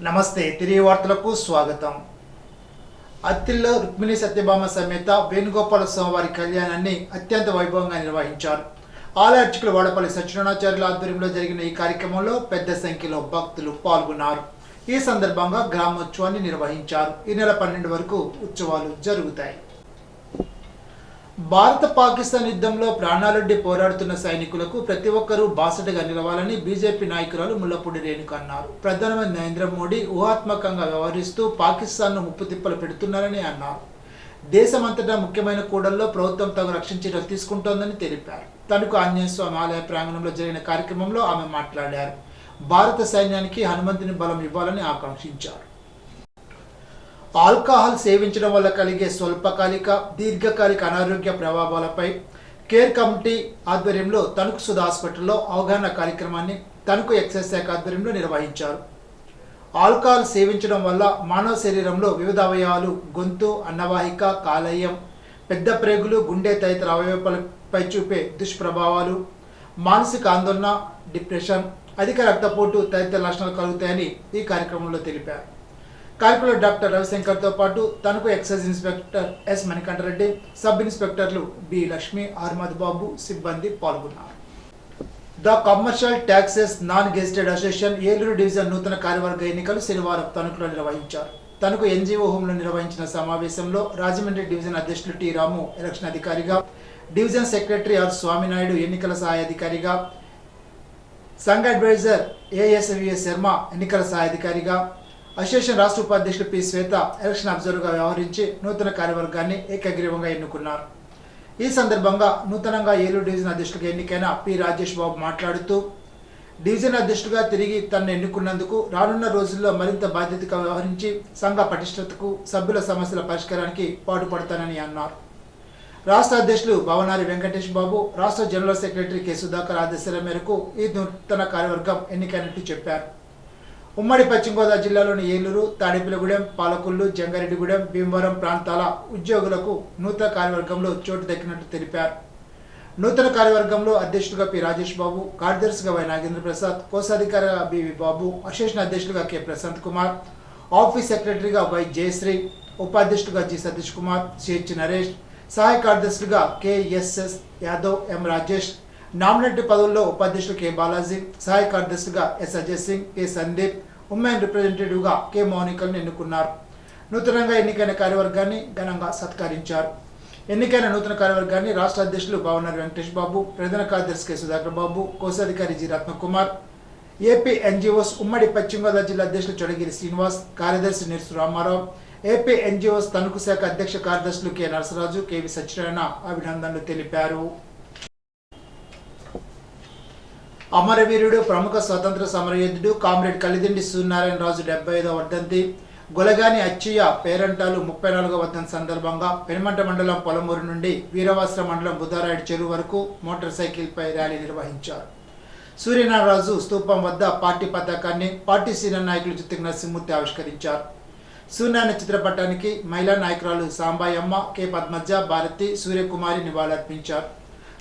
నమస్తే తిరిగి వార్తలకు స్వాగతం. అత్తిల్లో రుక్మిణి సత్యభామ సమేత వేణుగోపాల స్వామివారి కళ్యాణాన్ని అత్యంత వైభవంగా నిర్వహించారు. ఆలయ అర్చకులు వాడపల్లి సత్యనారాయణాచార్యుల ఆధ్వర్యంలో జరిగిన ఈ కార్యక్రమంలో పెద్ద సంఖ్యలో భక్తులు పాల్గొన్నారు. ఈ సందర్భంగా గ్రామోత్సవాన్ని నిర్వహించారు. ఈ నెల 12 వరకు ఉత్సవాలు జరుగుతాయి. భారత పాకిస్తాన్ యుద్ధంలో ప్రాణాలొడ్డి పోరాడుతున్న సైనికులకు ప్రతి ఒక్కరూ బాసటగా నిలవాలని బీజేపీ నాయకురాలు ముల్లపూడి రేణుక అన్నారు. ప్రధానమంత్రి నరేంద్ర మోడీ ఊహాత్మకంగా వ్యవహరిస్తూ పాకిస్తాన్ను ముప్పుతిప్పలు పెడుతున్నారని అన్నారు. దేశమంతటా ముఖ్యమైన కూడల్లో ప్రభుత్వం తగు రక్షణ చర్యలు తీసుకుంటోందని తెలిపారు. తణుకు ఆంజనేయ స్వామి ఆలయ ప్రాంగణంలో జరిగిన కార్యక్రమంలో ఆమె మాట్లాడారు. భారత సైన్యానికి హనుమంతుని బలం ఇవ్వాలని ఆకాంక్షించారు. ఆల్కహాల్ సేవించడం వల్ల కలిగే స్వల్పకాలిక దీర్ఘకాలిక అనారోగ్య ప్రభావాలపై కేర్ కమిటీ ఆధ్వర్యంలో తణుకు సుధా హాస్పిటల్లో అవగాహన కార్యక్రమాన్ని తణుకు ఎక్సైజ్ శాఖ ఆధ్వర్యంలో నిర్వహించారు. ఆల్కహాల్ సేవించడం వల్ల మానవ శరీరంలో వివిధ అవయవాలు గొంతు, అన్నవాహిక, కాలేయం, పెద్ద ప్రేగులు, గుండె తదితర అవయవాలపై చూపే దుష్ప్రభావాలు, మానసిక ఆందోళన, డిప్రెషన్, అధిక రక్తపోటు తదితర లక్షణాలు కలుగుతాయని ఈ కార్యక్రమంలో తెలిపారు. కార్యక్రమంలో డాక్టర్ రవిశంకర్తో పాటు Tanuku excise inspector S Manikantareddy, sub ఇన్స్పెక్టర్లు బి లక్ష్మి, ఆర్మద్ బాబు సిబ్బంది పాల్గొన్నారు. The commercial taxes non gazetted association Eluru division నూతన కార్యవర్గ ఎన్నికలు శనివారం తణుకులో నిర్వహించారు. తణుకు ఎన్జీఓ హోంలో నిర్వహించిన సమావేశంలో రాజమండ్రి డివిజన్ అధ్యక్షులు టి రాము ఎలక్షన్ అధికారిగా, డివిజన్ సెక్రటరీ ఆర్ స్వామినాయుడు ఎన్నికల సహాయ అధికారిగా, సంఘ అడ్వైజర్ ఏఎస్విఎస్ శర్మ ఎన్నికల సహాయ అధికారిగా, అసోసియేషన్ రాష్ట్ర ఉపాధ్యక్షుడు పి శ్వేత ఎలక్షన్ అబ్జర్వర్గా వ్యవహరించి నూతన కార్యవర్గాన్ని ఏకగ్రీవంగా ఎన్నుకున్నారు. ఈ సందర్భంగా నూతనంగా ఏలూరు డివిజన్ అధ్యక్షుడిగా ఎన్నికైన పి రాజేష్ బాబు మాట్లాడుతూ, డివిజన్ అధ్యక్షుడిగా తిరిగి తనను ఎన్నుకున్నందుకు రానున్న రోజుల్లో మరింత బాధ్యతగా వ్యవహరించి సంఘ పటిష్టతకు, సభ్యుల సమస్యల పరిష్కారానికి పాటుపడతానని అన్నారు. రాష్ట్ర అధ్యక్షులు భవనారి వెంకటేష్ బాబు, రాష్ట్ర జనరల్ సెక్రటరీ కె సుధాకర్ ఆదేశాల మేరకు ఈ నూతన కార్యవర్గం ఎన్నికైనట్టు చెప్పారు. ఉమ్మడి పశ్చిమ గోదావరి జిల్లాలోని ఏలూరు, తాడేపల్లిగూడెం, పాలకొల్లు, జంగారెడ్డిగూడెం, భీమవరం ప్రాంతాల ఉద్యోగులకు నూతన కార్యవర్గంలో చోటు దక్కినట్టు తెలిపారు. నూతన కార్యవర్గంలో అధ్యక్షుడిగా పి రాజేష్ బాబు, కార్యదర్శిగా వై నాగేంద్ర ప్రసాద్, కోశాధికారిగా బివి బాబు, అసోసియేషన్ అధ్యక్షుడిగా కె ప్రశాంత్ కుమార్, ఆఫీస్ సెక్రటరీగా వై జయశ్రీ, ఉపాధ్యక్షుడిగా జి సతీష్ కుమార్, సిహెచ్ నరేష్, సహాయ కార్యదర్శులుగా KSS Yadav, M Rajesh, nominated పదవుల్లో ఉపాధ్యక్షులు కె బాలాజీ, సహాయ కార్యదర్శులుగా S Ajay Singh, K Sandeep, women రిప్రజెంటేటివ్గా కె మౌనికలను ఎన్నుకున్నారు. నూతనంగా ఎన్నికైన కార్యవర్గాన్ని ఘనంగా సత్కరించారు. ఎన్నికైన నూతన కార్యవర్గాన్ని రాష్ట్ర అధ్యక్షులు భవనారి వెంకటేష్ బాబు, ప్రధాన కార్యదర్శి కె సుధాకర్ బాబు, కోశాధికారి జి రత్నకుమార్, ఏపీ ఎన్జిఓస్ ఉమ్మడి పశ్చిమ గోదావరి జిల్లా అధ్యక్షులు చొడగిరి శ్రీనివాస్, కార్యదర్శి నిరుసు రామారావు, ఏపీ ఎన్జిఓస్ తణుకు శాఖ అధ్యక్ష కార్యదర్శులు కె నరసరాజు, కెవి సత్యనారాయణ అభినందనలు తెలిపారు. అమరవీరుడు, ప్రముఖ స్వతంత్ర సమరయోధుడు కామ్రేడ్ కలిదిండి సూర్యనారాయణరాజు 75వ వర్ధంతి, గొలగాని అచ్చయ్య పేరంటాలు 34వ వర్ధంతి సందర్భంగా పెనుమంట మండలం పొలమూరు నుండి వీరవాసర మండలం బుధారాయుడు చెరువు వరకు మోటార్ సైకిల్పై ర్యాలీ నిర్వహించారు. సూర్యనారాయణరాజు స్తూపం వద్ద పార్టీ పతాకాన్ని పార్టీ సీనియర్ నాయకులు చిత్తూరు నరసింహమూర్తి ఆవిష్కరించారు. సూర్యనారాయణ చిత్రపటానికి మహిళా నాయకురాలు సాంబాయమ్మ, కె పద్మజ, భారతి, సూర్యకుమారి నివాళులర్పించారు.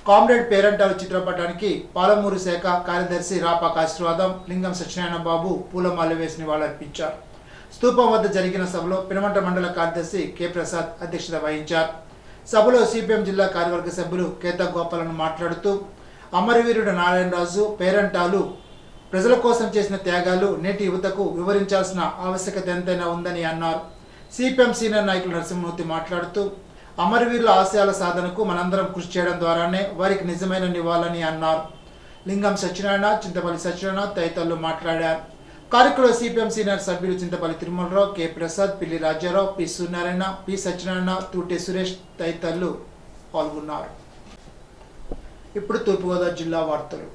కామ్రేడ్ పేరంటాలు చిత్రపటానికి పాలమూరు శాఖ కార్యదర్శి రాపాక ఆశీర్వాదం, లింగం సత్యనారాయణ బాబు పూలమాల వేసి నివాళులర్పించారు. స్తూపం వద్ద జరిగిన సభలో పెనుమంట మండల కార్యదర్శి కె ప్రసాద్ అధ్యక్షత వహించారు. సభలో సిపిఎం జిల్లా కార్యవర్గ సభ్యులు కేత గోపాలను మాట్లాడుతూ, అమరవీరుడు నారాయణరాజు పేరంటాలు ప్రజల కోసం చేసిన త్యాగాలు నేటి యువతకు వివరించాల్సిన ఆవశ్యకత ఎంతైనా ఉందని అన్నారు. సిపిఎం సీనియర్ నాయకులు నరసింహమూర్తి మాట్లాడుతూ, అమరవీరుల ఆశయాల సాధనకు మనందరం కృషి చేయడం ద్వారానే వారికి నిజమైన నివాళని అన్నారు. లింగం సత్యనారాయణ, చింతపల్లి సత్యనారాయణ తదితరులు మాట్లాడారు. కార్యక్రమంలో సిపిఎం సీనియర్ సభ్యులు చింతపల్లి తిరుమలరావు, కె ప్రసాద్, పిల్లి రాజారావు, పి సూర్యనారాయణ, పి సత్యనారాయణ, తూటే సురేష్ తదితరులు పాల్గొన్నారు. ఇప్పుడు తూర్పుగోదావరి జిల్లా వార్తలు.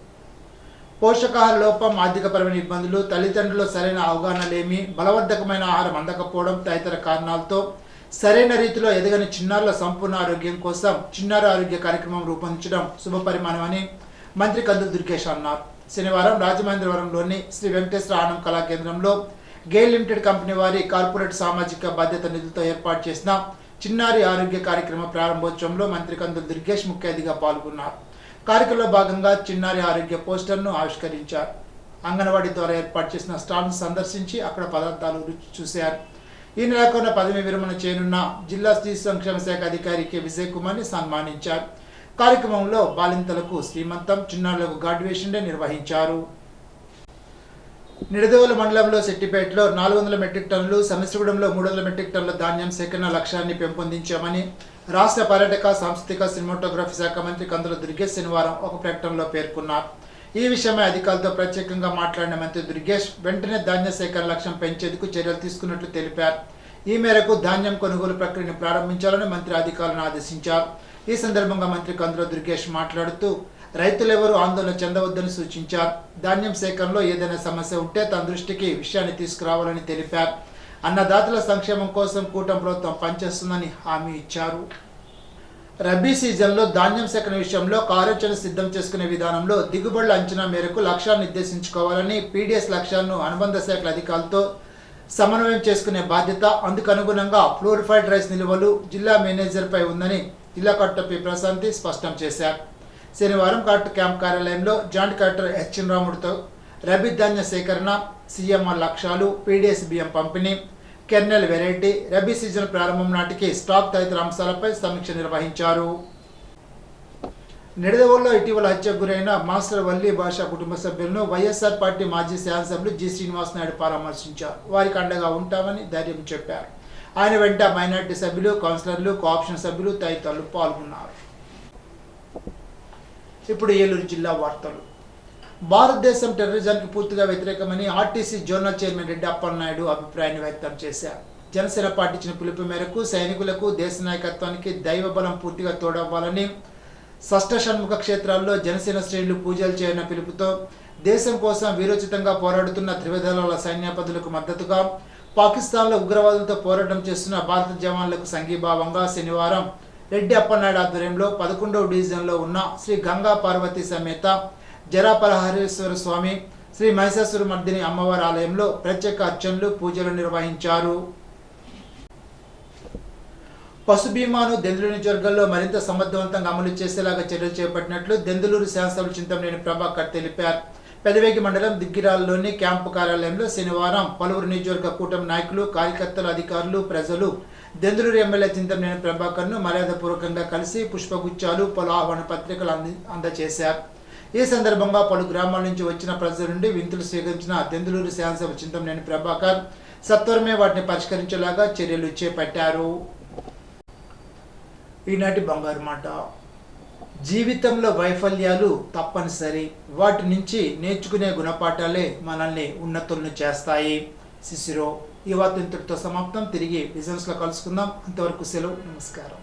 పోషకాహార లోపం, ఆర్థికపరమైన ఇబ్బందులు, తల్లిదండ్రులు సరైన అవగాహన లేమి, బలవర్ధకమైన ఆహారం అందకపోవడం తదితర కారణాలతో సరైన రీతిలో ఎదగని చిన్నారుల సంపూర్ణ ఆరోగ్యం కోసం చిన్నారి ఆరోగ్య కార్యక్రమం రూపొందించడం శుభపరిమాణమని మంత్రి కందుల దుర్గేష్ అన్నారు. శనివారం రాజమహేంద్రవరంలోని శ్రీ వెంకటేశ్వర ఆనం కళా కేంద్రంలో గెయిల్ లిమిటెడ్ కంపెనీ వారి కార్పొరేట్ సామాజిక బాధ్యత నిధులతో ఏర్పాటు చేసిన చిన్నారి ఆరోగ్య కార్యక్రమ ప్రారంభోత్సవంలో మంత్రి కందుల దుర్గేష్ ముఖ్య అతిథిగా పాల్గొన్నారు. కార్యక్రమంలో భాగంగా చిన్నారి ఆరోగ్య పోస్టర్ను ఆవిష్కరించారు. అంగన్వాడీ ద్వారా ఏర్పాటు చేసిన స్టాల్ను సందర్శించి అక్కడ పదార్థాలు రుచి చూశారు. ఈ నెలకొన్న పదవి విరమణ చేయనున్న జిల్లా శిశు సంక్షేమ శాఖ అధికారి కె విజయ్ కుమార్ని సన్మానించారు. కార్యక్రమంలో బాలింతలకు శ్రీమంతం, చిన్నారులకు గ్రాడ్యుయేషన్ డే నిర్వహించారు. నిడదవోలు మండలంలో శెట్టిపేటలో 400 మెట్రిక్ టన్నులు, సమస్యగూడెంలో 300 మెట్రిక్ టన్నుల ధాన్యం సేకరణ లక్ష్యాన్ని పెంపొందించామని రాష్ట్ర పర్యాటక, సాంస్కృతిక, సినిమాటోగ్రఫీ శాఖ మంత్రి కందుల దుర్గేష్ శనివారం ఒక ప్రకటనలో పేర్కొన్నారు. ఈ విషయమై అధికారులతో ప్రత్యేకంగా మాట్లాడిన మంత్రి దుర్గేష్ వెంటనే ధాన్య సేకరణ లక్ష్యం పెంచేందుకు చర్యలు తీసుకున్నట్లు తెలిపారు. ఈ మేరకు ధాన్యం కొనుగోలు ప్రక్రియను ప్రారంభించాలని మంత్రి అధికారులను ఆదేశించారు. ఈ సందర్భంగా మంత్రి కందుల దుర్గేష్ మాట్లాడుతూ రైతులెవరూ ఆందోళన చెందవద్దని సూచించారు. ధాన్యం సేకరణలో ఏదైనా సమస్య ఉంటే తన దృష్టికి విషయాన్ని తీసుకురావాలని తెలిపారు. అన్నదాతల సంక్షేమం కోసం కూటమి ప్రభుత్వం పనిచేస్తుందని హామీ ఇచ్చారు. రబీ సీజన్లో ధాన్యం సేకరణ విషయంలో కార్యాచరణ సిద్ధం చేసుకునే విధానంలో దిగుబడుల అంచనా మేరకు లక్ష్యాలను నిర్దేశించుకోవాలని, పీడీఎస్ లక్ష్యాలను అనుబంధ శాఖల అధికారులతో సమన్వయం చేసుకునే బాధ్యత, అందుకు అనుగుణంగా ఫ్లోరిఫైడ్ రైస్ నిల్వలు జిల్లా మేనేజర్పై ఉందని జిల్లా కలెక్టర్ పి ప్రశాంతి స్పష్టం చేశారు. శనివారం కలెక్టర్ క్యాంప్ కార్యాలయంలో జాయింట్ కలెక్టర్ హెచ్ రాముడితో రబీ ధాన్య సేకరణ, సీఎంఆర్ లక్ష్యాలు, పీడీఎస్ బియ్యం పంపిణీ, కెర్నెల్ వెరైటీ, రబీ సీజన్ ప్రారంభం నాటికి స్టాక్ తదితర అంశాలపై సమీక్ష నిర్వహించారు. నిడదవోలులో ఇటీవల హత్యకు గురైన మాస్టర్ వల్లి భాష కుటుంబ సభ్యులను వైఎస్ఆర్ పార్టీ మాజీ శాసనసభ్యులు జి శ్రీనివాస్ నాయుడు పరామర్శించారు. వారికి అండగా ఉంటామని ధైర్యం చెప్పారు. ఆయన వెంట మైనార్టీ సభ్యులు, కౌన్సిలర్లు, కోఆప్షన్ సభ్యులు తదితరులు పాల్గొన్నారు. ఇప్పుడు ఏలూరు జిల్లా వార్తలు. భారతదేశం టెర్రరిజానికి పూర్తిగా వ్యతిరేకమని RTC zonal chairman Reddy Appalanaidu అభిప్రాయాన్ని వ్యక్తం చేశారు. జనసేన పార్టీ ఇచ్చిన పిలుపు మేరకు సైనికులకు, దేశ నాయకత్వానికి దైవ బలం పూర్తిగా తోడవ్వాలని, షష్ఠ షణ్ముఖ క్షేత్రాల్లో జనసేన శ్రేణులు పూజలు చేయన పిలుపుతో దేశం కోసం వీరోచితంగా పోరాడుతున్న త్రివిధదళాల సైన్యాపతులకు మద్దతుగా పాకిస్తాన్లో ఉగ్రవాదులతో పోరాటం చేస్తున్న భారత జవాన్లకు సంఘీభావంగా శనివారం రెడ్డి అప్పలనాయుడు ఆధ్వర్యంలో 11వ డివిజన్లో ఉన్న శ్రీ గంగా పార్వతీ సమేత జరాపరహరేశ్వర స్వామి, శ్రీ మహిషాసుర మర్దిని అమ్మవారి ఆలయంలో ప్రత్యేక అర్చనలు, పూజలు నిర్వహించారు. పశు బీమాను దెందులూరు నియోజకవర్గంలో మరింత సమర్థవంతంగా అమలు చేసేలాగా చర్యలు చేపట్టినట్లు దెందులూరు శాసనసభ్యులు చింతమనేని ప్రభాకర్ తెలిపారు. పెదవేగి మండలం దిగ్గిరాలలోని క్యాంపు కార్యాలయంలో శనివారం పలువురు నియోజకవర్గ కూటమి నాయకులు, కార్యకర్తలు, అధికారులు, ప్రజలు దెందులూరు ఎమ్మెల్యే చింతమనేని ప్రభాకర్ను మర్యాదపూర్వకంగా కలిసి పుష్పగుచ్చాలు, పలు ఆహ్వాన పత్రికలు అందజేశారు. ఈ సందర్భంగా పలు గ్రామాల నుంచి వచ్చిన ప్రజల నుండి వింతులు స్వీకరించిన దెందులూరు శాసనసభ చింతమనేని ప్రభాకర్ సత్వరమే వాటిని పరిష్కరించేలాగా చర్యలు చేపట్టారు. ఈనాటి బంగారు మాట. జీవితంలో వైఫల్యాలు తప్పనిసరి, వాటి నుంచి నేర్చుకునే గుణపాఠాలే మనల్ని ఉన్నతులను చేస్తాయి. సిసిరో. ఈ వార్త ఇంతటితో సమాప్తం. తిరిగి బిజినెస్లో కలుసుకుందాం. అంతవరకు సెలవు. నమస్కారం.